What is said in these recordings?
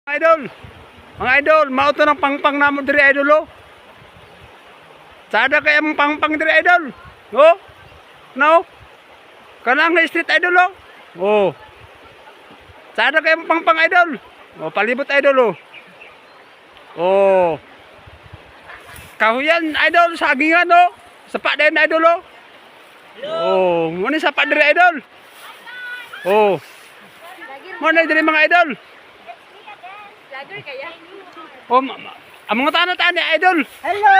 Idol, mga idol, mauto ng pangpang namo diri idol oh. Sada kaya mong pangpang diri idol. Oh. No. Kanang na street idol oh. Oh. Sada kaya mong pangpang idol. Oh, palibot idol oh. Oh. Kahuyan idol sa agingan oh. Sapa din idol oh. Oh, mo ni sapa diri idol. Oh. Mo na diri mga idol. Vlogger kaya? Oh, ang mga tano-tani idol. Hello!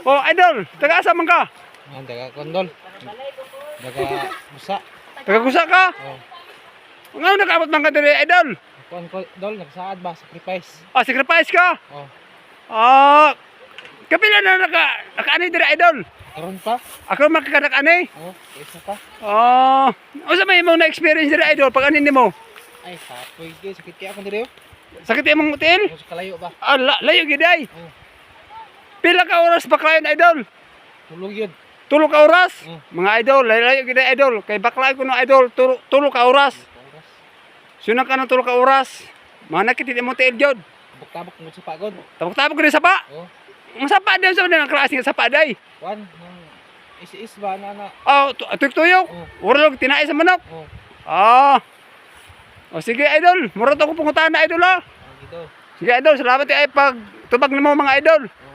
Oh, idol, taga asa man ka? Daga kondol. Daga busa. Taga kusa ka? Oh. Nga nakaabot man ka diri idol. Kuan ko dol nagsaad ba sacrifice. Ah, sacrifice ka? Oh. Ah, kapila na naka-ani diri idol. Karon pa? Ako makakanak-ani. Oh, isa pa. Ah, unsa may imong na-experience diri idol pag anin nimo? Ay, sapoy di sakit kaya ako diri. Sakit imong hotel? Sa kalayo ba? Ah, layo gid ay. Oh. Pila ka oras ba kayon idol? Tulog yun. Tulo ka oras? Mm. Mga idol, layo gid ay idol. Kay baklay ko no idol, tulo ka oras. Oras. Suna ka ng tulo ka oras. Mga nakit imong hotel jud. Tabok-tabok mo sa pagod. Tabok-tabok gid sa pa. Oh. Ang sapa daw sa mga klase nga sapa day. Kuan nang is ba na. Oh, tuyok-tuyok. Oh. Urlog tinai sa manok. Oh. Ah. O sige idol, murot ako pungutan na idol ha. Dito. Sige idol, salamat ay pag tubag nimo mga idol. Oh.